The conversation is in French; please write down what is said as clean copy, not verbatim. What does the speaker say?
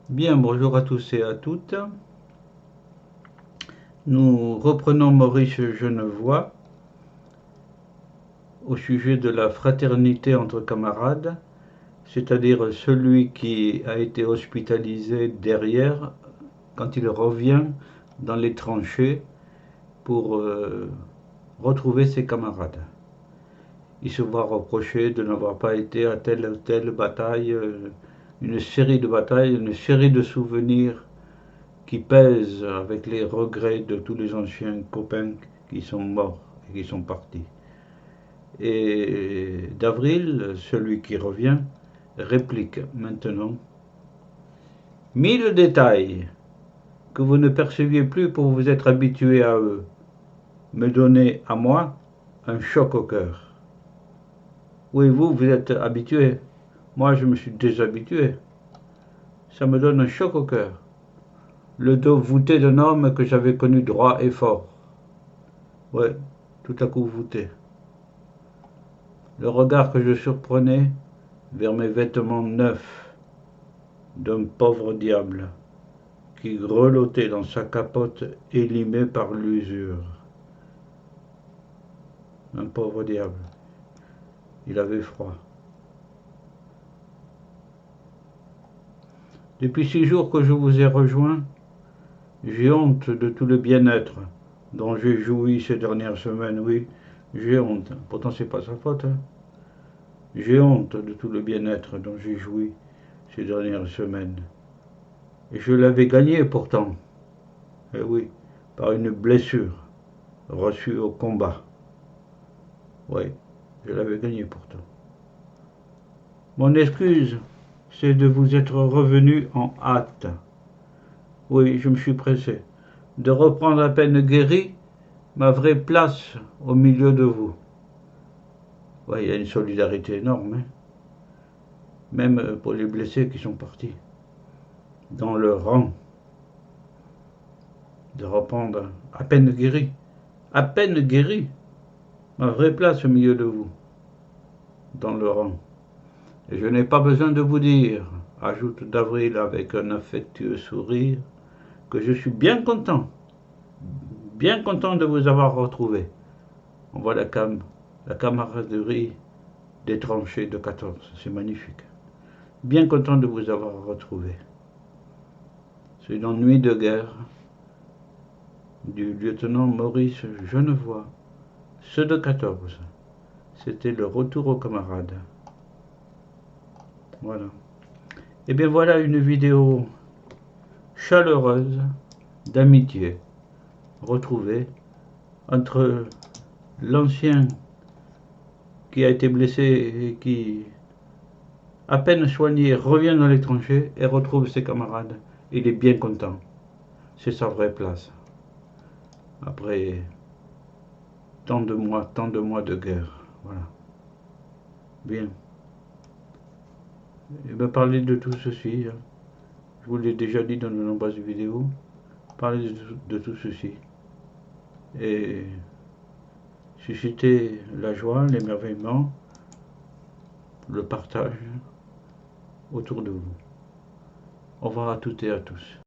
Bien, bonjour à tous et à toutes. Nous reprenons Maurice Genevoix au sujet de la fraternité entre camarades, c'est-à-dire celui qui a été hospitalisé derrière quand il revient dans les tranchées pour retrouver ses camarades. Il se voit reprocher de n'avoir pas été à telle ou telle bataille, une série de batailles, une série de souvenirs qui pèse avec les regrets de tous les anciens copains qui sont morts et qui sont partis. Et d'Avril, celui qui revient, réplique maintenant: mille détails que vous ne perceviez plus pour vous être habitué à eux me donnaient à moi un choc au cœur. Oui, vous êtes habitué. Moi, je me suis déshabitué. Ça me donne un choc au cœur. Le dos voûté d'un homme que j'avais connu droit et fort. Ouais, tout à coup voûté. Le regard que je surprenais vers mes vêtements neufs d'un pauvre diable qui grelottait dans sa capote élimée par l'usure. Un pauvre diable. Il avait froid. Depuis 6 jours que je vous ai rejoint, j'ai honte de tout le bien-être dont j'ai joui ces dernières semaines. Oui, j'ai honte. Pourtant, c'est pas sa faute. J'ai honte de tout le bien-être dont j'ai joui ces dernières semaines. Et je l'avais gagné pourtant. Eh oui, par une blessure reçue au combat. Oui, je l'avais gagné pourtant. Mon excuse, c'est de vous être revenu en hâte. Oui, je me suis pressé de reprendre à peine guéri ma vraie place au milieu de vous. Oui, il y a une solidarité énorme, hein, même pour les blessés qui sont partis. Dans le rang, de reprendre à peine guéri, ma vraie place au milieu de vous, dans le rang. Et je n'ai pas besoin de vous dire, ajoute d'Avril avec un affectueux sourire, que je suis bien content de vous avoir retrouvé. On voit la camaraderie des tranchées de 14, c'est magnifique. Bien content de vous avoir retrouvé. C'est une nuit de guerre du lieutenant Maurice Genevoix, ceux de 14. C'était le retour aux camarades. Voilà. Et bien voilà une vidéo chaleureuse d'amitié retrouvée entre l'ancien qui a été blessé et qui, à peine soigné, revient dans les tranchées et retrouve ses camarades. Il est bien content. C'est sa vraie place. Après tant de mois de guerre. Voilà. Bien. Et bien parler de tout ceci, hein. Je vous l'ai déjà dit dans de nombreuses vidéos. Parler de tout ceci. Et susciter la joie, l'émerveillement, le partage autour de vous. Au revoir à toutes et à tous.